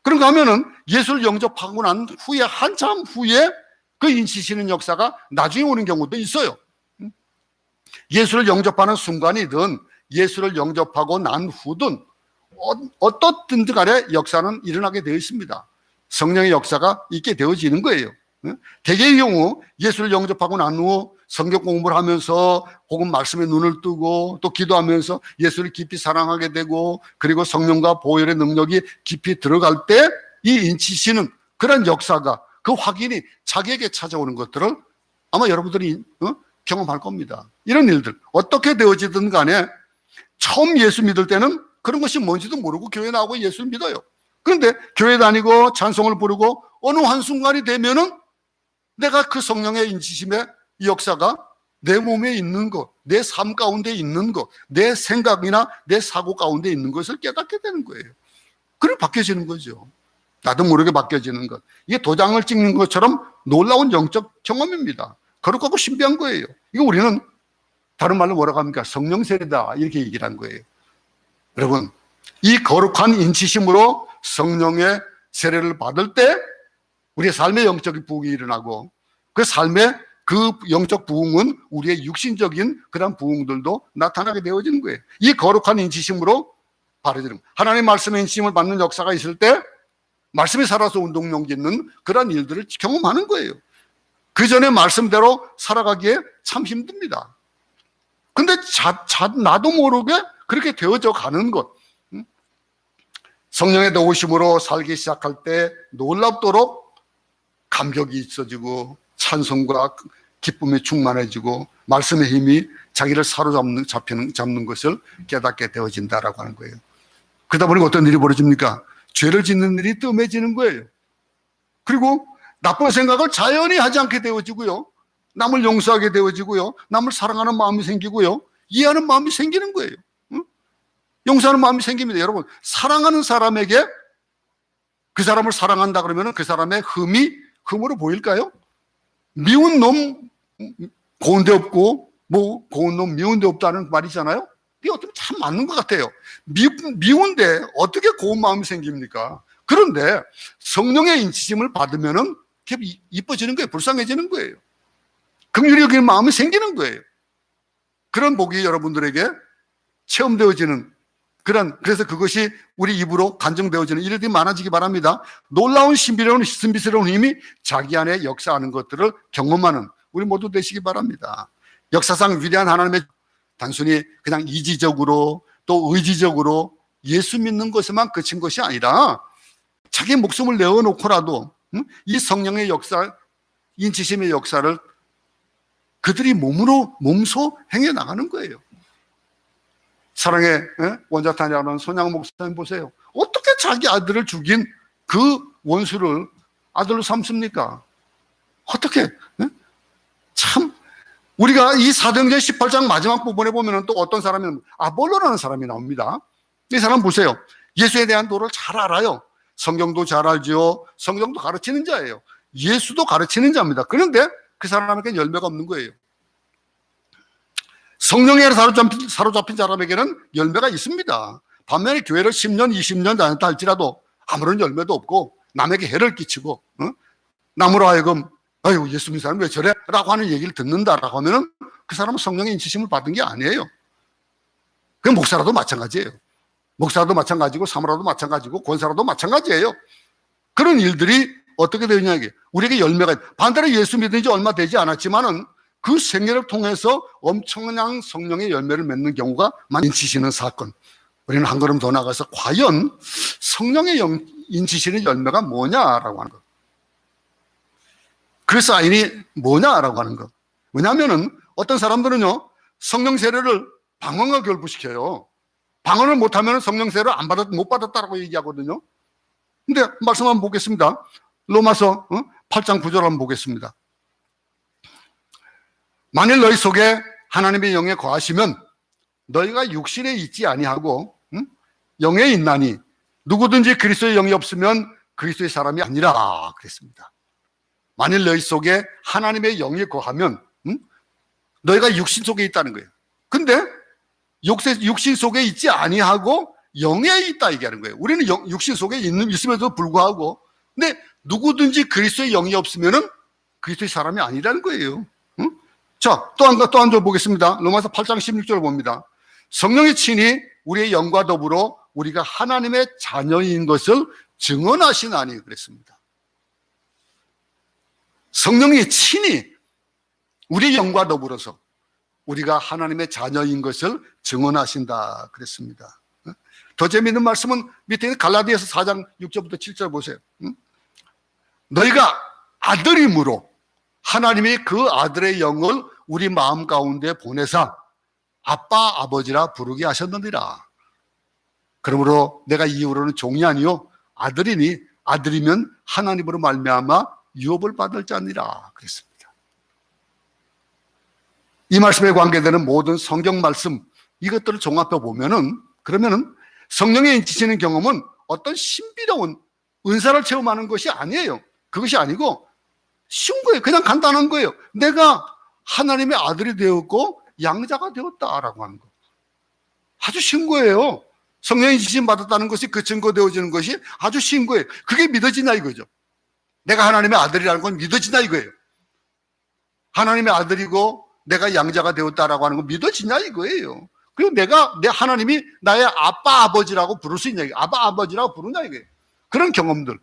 그런가 하면은 예수를 영접하고 난 후에, 한참 후에 그 인치시는 역사가 나중에 오는 경우도 있어요. 예수를 영접하는 순간이든 예수를 영접하고 난 후든 어떻든 간에 역사는 일어나게 되어 있습니다. 성령의 역사가 있게 되어지는 거예요. 대개의 경우 예수를 영접하고 난 후 성경 공부를 하면서 혹은 말씀에 눈을 뜨고 또 기도하면서 예수를 깊이 사랑하게 되고, 그리고 성령과 보혈의 능력이 깊이 들어갈 때 이 인치시는 그런 역사가, 그 확인이 자기에게 찾아오는 것들을 아마 여러분들이 경험할 겁니다. 이런 일들 어떻게 되어지든 간에 처음 예수 믿을 때는 그런 것이 뭔지도 모르고 교회 나오고 예수를 믿어요. 그런데 교회 다니고 찬송을 부르고 어느 한순간이 되면은 내가 그 성령의 인치심의 역사가 내 몸에 있는 것, 내 삶 가운데 있는 것, 내 생각이나 내 사고 가운데 있는 것을 깨닫게 되는 거예요. 그래 바뀌어지는 거죠. 나도 모르게 바뀌어지는 것. 이게 도장을 찍는 것처럼 놀라운 영적 경험입니다. 거룩하고 신비한 거예요. 이거 우리는 다른 말로 뭐라고 합니까? 성령 세례다, 이렇게 얘기를 한 거예요. 여러분, 이 거룩한 인치심으로 성령의 세례를 받을 때 우리의 삶의 영적인 부흥이 일어나고, 그 삶의 그 영적 부흥은 우리의 육신적인 그런 부흥들도 나타나게 되어지는 거예요. 이 거룩한 인치심으로 바르지는 거예요. 하나님의 말씀의 인치심을 받는 역사가 있을 때 말씀이 살아서 운동력 있는 그런 일들을 경험하는 거예요. 그 전에 말씀대로 살아가기에 참 힘듭니다. 근데 나도 모르게 그렇게 되어져 가는 것. 성령의 도우심으로 살기 시작할 때 놀랍도록 감격이 있어지고 찬송과 기쁨이 충만해지고 말씀의 힘이 자기를 잡는 것을 깨닫게 되어진다라고 하는 거예요. 그러다 보니까 어떤 일이 벌어집니까? 죄를 짓는 일이 뜸해지는 거예요. 그리고 나쁜 생각을 자연히 하지 않게 되어지고요. 남을 용서하게 되어지고요. 남을 사랑하는 마음이 생기고요. 이해하는 마음이 생기는 거예요. 용서하는 마음이 생깁니다. 여러분, 사랑하는 사람에게 그 사람을 사랑한다 그러면 그 사람의 흠이 흠으로 보일까요? 미운 놈 고운 데 없고, 뭐 고운 놈 미운 데 없다는 말이잖아요. 이게 어떻게 참 맞는 것 같아요. 미운데 어떻게 고운 마음이 생깁니까? 그런데 성령의 인치심을 받으면은 이뻐지는 거예요. 불쌍해지는 거예요. 긍휼히 여기는 마음이 생기는 거예요. 그런 복이 여러분들에게 체험되어지는 그래서 그것이 우리 입으로 간증되어지는 일들이 많아지기 바랍니다. 놀라운 신비스러운 힘이 자기 안에 역사하는 것들을 경험하는 우리 모두 되시기 바랍니다. 역사상 위대한 하나님의 단순히 그냥 이지적으로 또 의지적으로 예수 믿는 것에만 그친 것이 아니라 자기 목숨을 내어놓고라도 이 성령의 역사, 인치심의 역사를 그들이 몸소 행해 나가는 거예요. 사랑의 원자탄이라는 손양 목사님 보세요. 어떻게 자기 아들을 죽인 그 원수를 아들로 삼습니까? 어떻게? 참 우리가 이 사도행전 18장 마지막 부분에 보면 또 어떤 사람이 아볼로라는 사람이 나옵니다. 이 사람 보세요. 예수에 대한 도를 잘 알아요. 성경도 잘 알죠. 성경도 가르치는 자예요. 예수도 가르치는 자입니다. 그런데 그 사람에게는 열매가 없는 거예요. 성령에 사로잡힌 사람에게는 열매가 있습니다. 반면에 교회를 10년, 20년 다녔다 할지라도 아무런 열매도 없고 남에게 해를 끼치고 남으로 하여금 아유 예수 믿는 사람이 왜 저래? 라고 하는 얘기를 듣는다라고 하면은 그 사람은 성령의 인치심을 받은 게 아니에요. 그 목사라도 마찬가지예요. 목사라도 마찬가지고 사모라도 마찬가지고 권사라도 마찬가지예요. 그런 일들이 어떻게 되느냐 이게 우리에게 열매가 반대로 예수 믿은 지 얼마 되지 않았지만은 그 생애를 통해서 엄청난 성령의 열매를 맺는 경우가 많이 인치시는 사건. 우리는 한 걸음 더 나가서 과연 성령의 인치시는 열매가 뭐냐라고 하는 것. 그 사인이 뭐냐라고 하는 것. 왜냐하면은 어떤 사람들은요 성령 세례를 방언과 결부시켜요. 방언을 못하면 성령 세례를 못 받았다라고 얘기하거든요. 근데 말씀 한번 보겠습니다. 로마서 8장 9절 한번 보겠습니다. 만일 너희 속에 하나님의 영에 거하시면 너희가 육신에 있지 아니하고 영에 있나니 누구든지 그리스도의 영이 없으면 그리스도의 사람이 아니라 그랬습니다. 만일 너희 속에 하나님의 영이 거하면 너희가 육신 속에 있다는 거예요. 근데 육신 속에 있지 아니하고 영에 있다 얘기하는 거예요. 우리는 육신 속에 있음에도 불구하고 근데 누구든지 그리스도의 영이 없으면은 그리스도의 사람이 아니라는 거예요. 자, 또 한 절 보겠습니다. 로마서 8장 16절 봅니다. 성령이 친히 우리의 영과 더불어 우리가 하나님의 자녀인 것을 증언하시나니 그랬습니다. 성령이 친히 우리의 영과 더불어서 우리가 하나님의 자녀인 것을 증언하신다 그랬습니다. 더 재미있는 말씀은 밑에 있는 갈라디아서 4장 6절부터 7절 보세요. 너희가 아들임으로 하나님이 그 아들의 영을 우리 마음 가운데 보내사 아빠 아버지라 부르게 하셨느니라. 그러므로 내가 이후로는 종이 아니요 아들이니 아들이면 하나님으로 말미암아 유업을 받을 자니라 그랬습니다. 이 말씀에 관계되는 모든 성경 말씀 이것들을 종합해 보면은 그러면은 성령의 인치시는 경험은 어떤 신비로운 은사를 체험하는 것이 아니에요. 그것이 아니고 쉬운 거예요. 그냥 간단한 거예요. 내가 하나님의 아들이 되었고 양자가 되었다라고 하는 거. 아주 쉬운 거예요. 성령의 지심 받았다는 것이 그 증거되어지는 것이 아주 쉬운 거예요. 그게 믿어지냐 이거죠. 내가 하나님의 아들이라는 건 믿어지냐 이거예요. 하나님의 아들이고 내가 양자가 되었다라고 하는 건 믿어지냐 이거예요. 그리고 내 하나님이 나의 아빠 아버지라고 부를 수 있냐 이거예요. 아빠 아버지라고 부르냐 이거예요. 그런 경험들.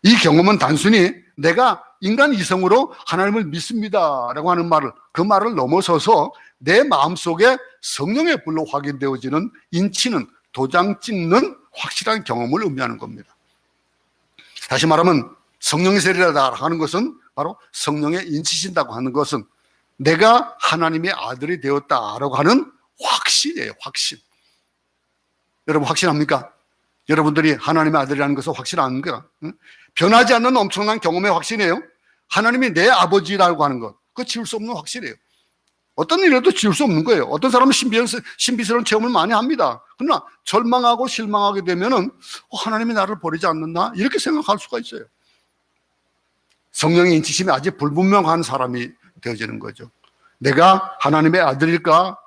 이 경험은 단순히 내가 인간 이성으로 하나님을 믿습니다라고 하는 그 말을 넘어서서 내 마음속에 성령의 불로 확인되어지는 인치는 도장 찍는 확실한 경험을 의미하는 겁니다. 다시 말하면 성령의 세례라고 하는 것은 바로 성령의 인치신다고 하는 것은 내가 하나님의 아들이 되었다라고 하는 확신이에요. 확신. 여러분 확신합니까? 여러분들이 하나님의 아들이라는 것을 확신합니까? 변하지 않는 엄청난 경험의 확신이에요. 하나님이 내 아버지라고 하는 것, 그거 지울 수 없는 확신이에요. 어떤 일에도 지울 수 없는 거예요. 어떤 사람은 신비스러운 체험을 많이 합니다. 그러나 절망하고 실망하게 되면은 하나님이 나를 버리지 않는다 이렇게 생각할 수가 있어요. 성령의 인치심이 아직 불분명한 사람이 되어지는 거죠. 내가 하나님의 아들일까?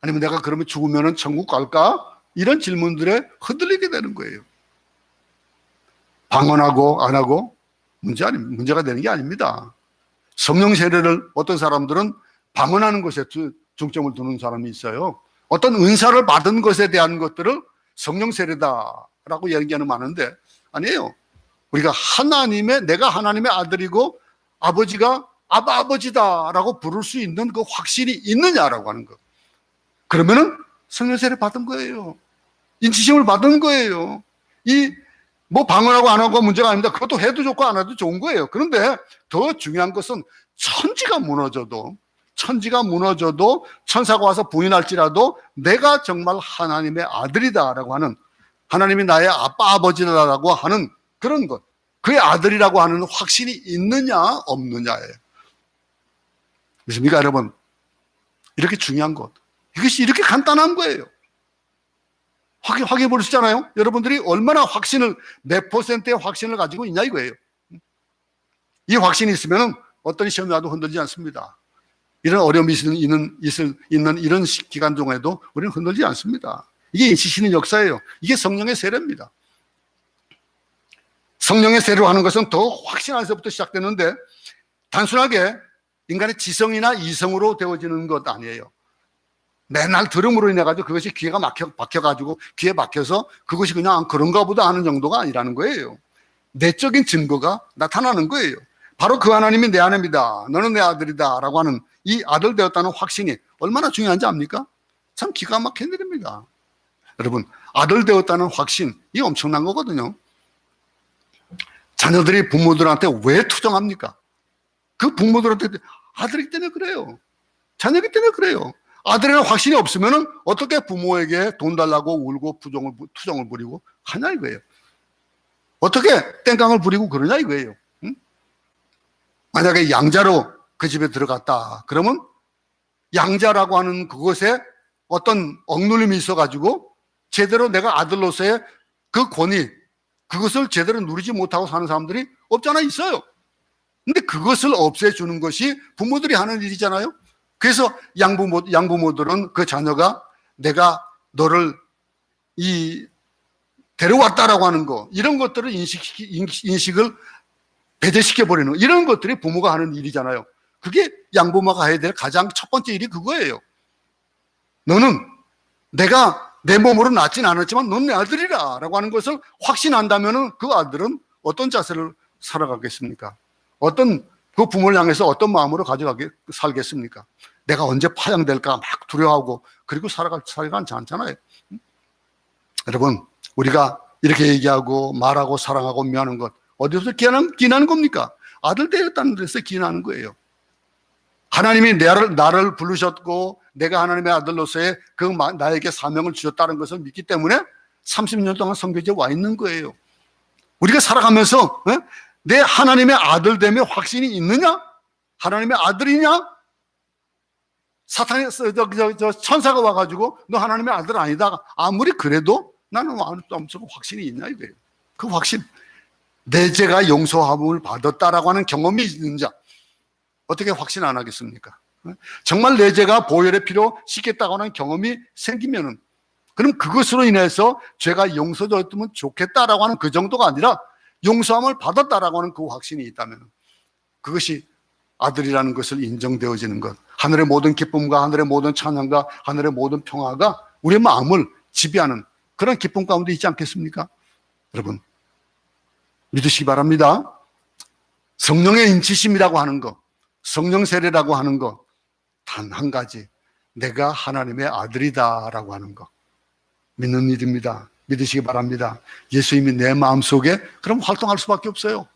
아니면 내가 그러면 죽으면 천국 갈까? 이런 질문들에 흔들리게 되는 거예요. 방언하고 안 하고 문제가 되는 게 아닙니다. 성령 세례를 어떤 사람들은 방언하는 것에 중점을 두는 사람이 있어요. 어떤 은사를 받은 것에 대한 것들을 성령 세례다라고 얘기하는 많은데 아니에요. 우리가 내가 하나님의 아들이고 아버지가 아버지다라고 부를 수 있는 그 확신이 있느냐라고 하는 거. 그러면은 성령 세례 받은 거예요. 인치심을 받은 거예요. 뭐 방언하고 안 하고 문제가 아닙니다. 그것도 해도 좋고 안 해도 좋은 거예요. 그런데 더 중요한 것은 천지가 무너져도 천사가 와서 부인할지라도 내가 정말 하나님의 아들이다라고 하는, 하나님이 나의 아버지다라고 하는 그런 것, 그의 아들이라고 하는 확신이 있느냐 없느냐예요. 그렇습니까, 여러분? 이렇게 중요한 것, 이것이 이렇게 간단한 거예요. 확인해 볼 수 있잖아요. 여러분들이 얼마나 몇 퍼센트의 확신을 가지고 있냐 이거예요. 이 확신이 있으면 어떤 시험이 와도 흔들리지 않습니다. 이런 어려움이 있는 이런 기간 중에도 우리는 흔들리지 않습니다. 이게 인치시는 역사예요. 이게 성령의 세례입니다. 성령의 세례로 하는 것은 더 확신에서부터 시작되는데, 단순하게 인간의 지성이나 이성으로 되어지는 것 아니에요. 맨날 들음으로 인해 가지고 그것이 귀에 박혀가지고 귀에 박혀서 그것이 그냥 그런가 보다 하는 정도가 아니라는 거예요. 내적인 증거가 나타나는 거예요. 바로 그 하나님이 내 아내입니다, 너는 내 아들이다 라고 하는 이 아들 되었다는 확신이 얼마나 중요한지 압니까? 참 기가 막힌 일입니다. 여러분, 아들 되었다는 확신, 이게 엄청난 거거든요. 자녀들이 부모들한테 왜 투정합니까? 그 부모들한테 아들이기 때문에 그래요. 자녀이기 때문에 그래요. 아들이라는 확신이 없으면 어떻게 부모에게 돈 달라고 울고 투정을 부리고 하냐 이거예요. 어떻게 땡깡을 부리고 그러냐 이거예요. 응? 만약에 양자로 그 집에 들어갔다 그러면 양자라고 하는 그것에 어떤 억눌림이 있어가지고 제대로 내가 아들로서의 그 권위, 그것을 제대로 누리지 못하고 사는 사람들이 없잖아, 있어요. 근데 그것을 없애주는 것이 부모들이 하는 일이잖아요. 그래서 양부모들은 그 자녀가 내가 너를 데려왔다라고 하는 거, 이런 것들을 인식을 배제시켜버리는, 이런 것들이 부모가 하는 일이잖아요. 그게 양부모가 해야 될 가장 첫 번째 일이 그거예요. 너는 내가 내 몸으로 낳진 않았지만 넌 내 아들이라 라고 하는 것을 확신한다면 그 아들은 어떤 자세를 살아가겠습니까? 그 부모를 향해서 어떤 마음으로 살겠습니까? 내가 언제 파양될까 막 두려워하고 그리고 살아가지 않잖아요. 여러분, 우리가 이렇게 얘기하고 말하고 사랑하고 미워하는 것 어디서 기인하는 겁니까? 아들 되었다는 데서 기인하는 거예요. 하나님이 나를 부르셨고 내가 하나님의 아들로서의 나에게 사명을 주셨다는 것을 믿기 때문에 30년 동안 선교지에 와 있는 거예요. 우리가 살아가면서 내 하나님의 아들됨에 확신이 있느냐? 하나님의 아들이냐? 천사가 와가지고 너 하나님의 아들 아니다, 아무리 그래도 나는 아무튼 확신이 있냐 이거예요. 그 확신, 내 죄가 용서함을 받았다라고 하는 경험이 있는 자 어떻게 확신 안 하겠습니까? 정말 내 죄가 보혈의 피로 씻겠다고 하는 경험이 생기면은, 그럼 그것으로 인해서 죄가 용서되었으면 좋겠다라고 하는 그 정도가 아니라 용서함을 받았다라고 하는 그 확신이 있다면 그것이 아들이라는 것을 인정되어지는 것, 하늘의 모든 기쁨과 하늘의 모든 찬양과 하늘의 모든 평화가 우리의 마음을 지배하는 그런 기쁨 가운데 있지 않겠습니까? 여러분, 믿으시기 바랍니다. 성령의 인치심이라고 하는 것, 성령 세례라고 하는 것, 단 한 가지, 내가 하나님의 아들이다라고 하는 것, 믿는 일입니다. 믿으시기 바랍니다. 예수님이 내 마음속에 그럼 활동할 수밖에 없어요.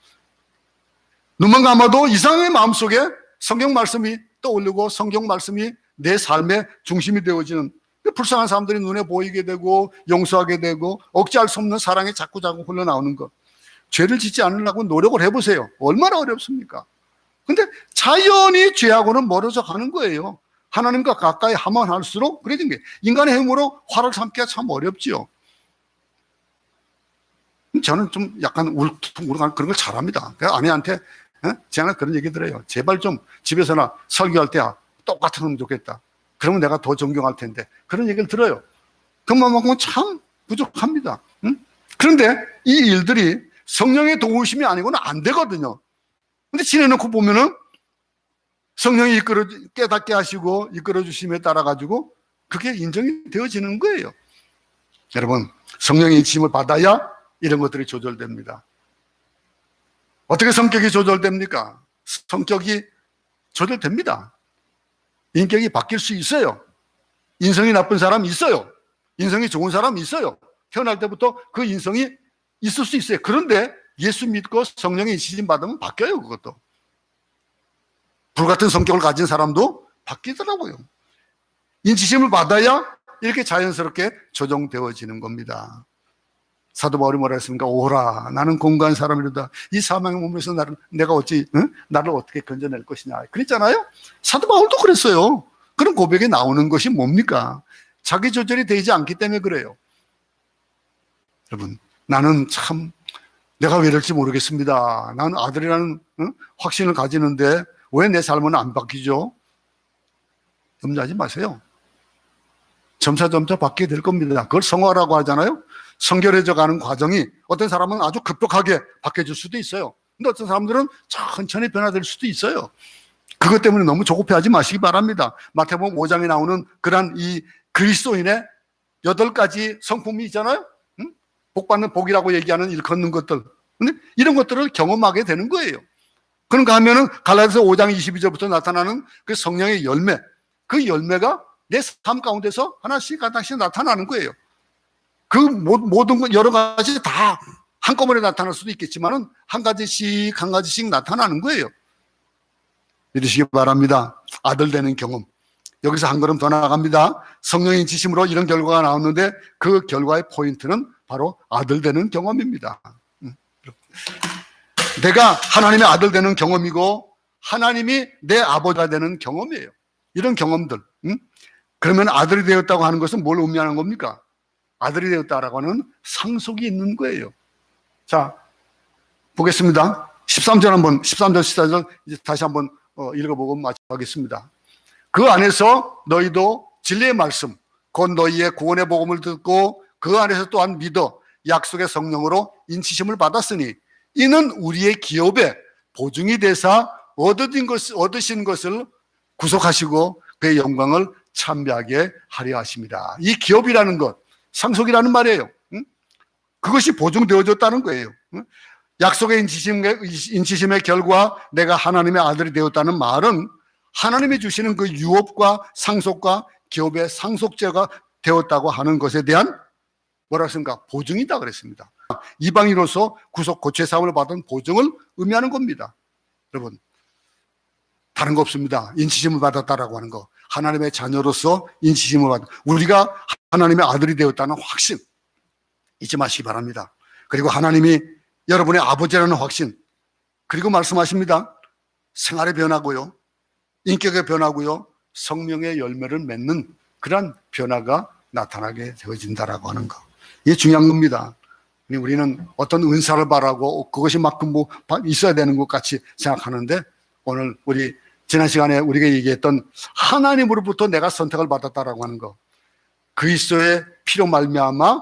눈만 감아도 이상의 마음속에 성경 말씀이 떠올리고 성경 말씀이 내 삶의 중심이 되어지는, 불쌍한 사람들이 눈에 보이게 되고 용서하게 되고 억제할 수 없는 사랑이 자꾸 흘러나오는 것, 죄를 짓지 않으려고 노력을 해보세요. 얼마나 어렵습니까? 근데 자연히 죄하고는 멀어져 가는 거예요. 하나님과 가까이 하면 할수록 그래 된 게, 인간의 힘으로 화를 참기가 참 어렵지요. 저는 좀 약간 울퉁불퉁한 그런 걸 잘합니다. 그래서 아내한테 제가 그런 얘기 들어요. 제발 좀 집에서나 설교할 때 똑같은 놈 좋겠다. 그러면 내가 더 존경할 텐데, 그런 얘기를 들어요. 그만큼 참 부족합니다. 그런데 이 일들이 성령의 도우심이 아니고는 안 되거든요. 근데 지내놓고 보면은 성령이 깨닫게 하시고 이끌어 주심에 따라 가지고 그게 인정이 되어지는 거예요. 여러분, 성령의 인침을 받아야 이런 것들이 조절됩니다. 어떻게 성격이 조절됩니까? 성격이 조절됩니다. 인격이 바뀔 수 있어요. 인성이 나쁜 사람이 있어요. 인성이 좋은 사람이 있어요. 태어날 때부터 그 인성이 있을 수 있어요. 그런데 예수 믿고 성령의 인치심 받으면 바뀌어요. 그것도. 불같은 성격을 가진 사람도 바뀌더라고요. 인치심을 받아야 이렇게 자연스럽게 조정되어지는 겁니다. 사도 바울이 뭐라 했습니까? 오라, 나는 공고한 사람이로다. 이 사망의 몸에서 내가 나를 어떻게 건져낼 것이냐. 그랬잖아요. 사도 바울도 그랬어요. 그런 고백에 나오는 것이 뭡니까? 자기 조절이 되지 않기 때문에 그래요. 여러분, 나는 참 내가 왜 이럴지 모르겠습니다. 나는 아들이라는 확신을 가지는데 왜 내 삶은 안 바뀌죠? 염려하지 마세요. 점차 바뀌게 될 겁니다. 그걸 성화라고 하잖아요. 성결해져 가는 과정이 어떤 사람은 아주 급격하게 바뀌어질 수도 있어요. 근데 어떤 사람들은 천천히 변화될 수도 있어요. 그것 때문에 너무 조급해하지 마시기 바랍니다. 마태복음 5장에 나오는 그런 이 그리스도인의 8가지 성품이 있잖아요. 복 받는 복이라고 얘기하는 일컫는 것들. 근데 이런 것들을 경험하게 되는 거예요. 그런가 하면은 갈라디아서 5장 22절부터 나타나는 그 성령의 열매, 그 열매가 내 삶 가운데서 하나씩 나타나는 거예요. 그 모든 여러 가지 다 한꺼번에 나타날 수도 있겠지만은 한 가지씩 나타나는 거예요. 믿으시기 바랍니다. 아들 되는 경험. 여기서 한 걸음 더 나아갑니다. 성령의 인치심으로 이런 결과가 나왔는데 그 결과의 포인트는 바로 아들 되는 경험입니다. 내가 하나님의 아들 되는 경험이고 하나님이 내 아버지가 되는 경험이에요. 이런 경험들. 그러면 아들이 되었다고 하는 것은 뭘 의미하는 겁니까? 아들이 되었다라고 하는 상속이 있는 거예요. 자, 보겠습니다. 13절 14절 이제 다시 한번 읽어보고 마치겠습니다. 그 안에서 너희도 진리의 말씀, 곧 너희의 구원의 복음을 듣고 그 안에서 또한 믿어 약속의 성령으로 인치심을 받았으니 이는 우리의 기업에 보증이 되사 얻으신 것을 구속하시고 그의 영광을 참배하게 하려 하십니다. 이 기업이라는 것, 상속이라는 말이에요. 그것이 보증되어졌다는 거예요. 약속의 인치심의 결과 내가 하나님의 아들이 되었다는 말은 하나님이 주시는 그 유업과 상속과 기업의 상속자가 되었다고 하는 것에 대한 뭐라 했습니까? 보증이다 그랬습니다. 이방인으로서 구속 고체 사함을 받은 보증을 의미하는 겁니다. 여러분, 다른 거 없습니다. 인치심을 받았다라고 하는 거. 하나님의 자녀로서 인치심을 받은, 우리가 하나님의 아들이 되었다는 확신 잊지 마시기 바랍니다. 그리고 하나님이 여러분의 아버지라는 확신, 그리고 말씀하십니다. 생활의 변화고요, 인격의 변화고요, 성령의 열매를 맺는 그런 변화가 나타나게 되어진다라고 하는 거. 이게 중요한 겁니다. 우리는 어떤 은사를 바라고 그것이 막 있어야 되는 것 같이 생각하는데, 오늘 우리 지난 시간에 우리가 얘기했던 하나님으로부터 내가 선택을 받았다라고 하는 거, 그리스도의 피로 말미암아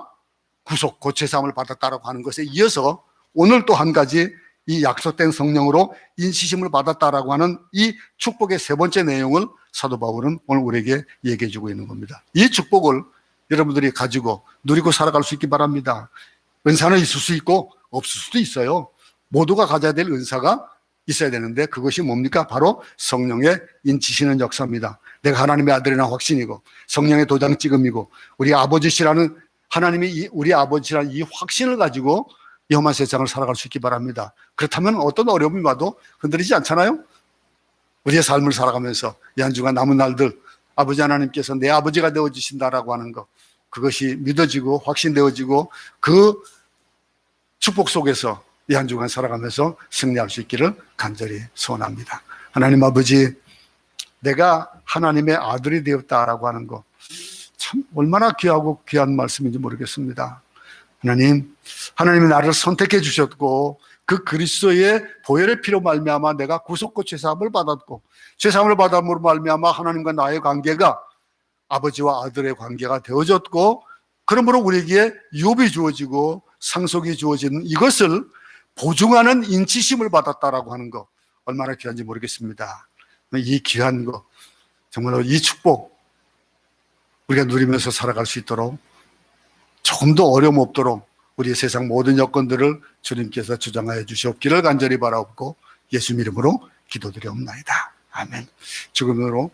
구속 고체사함을 받았다라고 하는 것에 이어서 오늘 또 한 가지 이 약속된 성령으로 인치심을 받았다라고 하는 이 축복의 세 번째 내용을 사도 바울은 오늘 우리에게 얘기해 주고 있는 겁니다. 이 축복을 여러분들이 가지고 누리고 살아갈 수 있기 바랍니다. 은사는 있을 수 있고 없을 수도 있어요. 모두가 가져야 될 은사가 있어야 되는데 그것이 뭡니까? 바로 성령의 인치시는 역사입니다. 내가 하나님의 아들이라는 확신이고 성령의 도장 찍음이고 우리 아버지시라는, 하나님이 우리 아버지라는 이 확신을 가지고 이 험한 세상을 살아갈 수 있기 바랍니다. 그렇다면 어떤 어려움이 와도 흔들리지 않잖아요. 우리의 삶을 살아가면서 이 한 주간 남은 날들 아버지 하나님께서 내 아버지가 되어주신다라고 하는 것, 그것이 믿어지고 확신되어지고 그 축복 속에서 이 한 주간 살아가면서 승리할 수 있기를 간절히 소원합니다. 하나님 아버지, 내가 하나님의 아들이 되었다라고 하는 것, 참 얼마나 귀하고 귀한 말씀인지 모르겠습니다. 하나님이 나를 선택해 주셨고 그 그리스도의 보혈의 피로 말미암아 내가 구속고 죄사함을 받았고 죄사함을 받음으로 말미암아 하나님과 나의 관계가 아버지와 아들의 관계가 되어졌고, 그러므로 우리에게 유업이 주어지고 상속이 주어지는 이것을 보증하는 인치심을 받았다라고 하는 거, 얼마나 귀한지 모르겠습니다. 이 귀한 거, 정말로 이 축복 우리가 누리면서 살아갈 수 있도록, 조금도 어려움 없도록 우리의 세상 모든 여건들을 주님께서 주장하여 주시옵기를 간절히 바라옵고 예수 이름으로 기도드리옵나이다. 아멘. 지금으로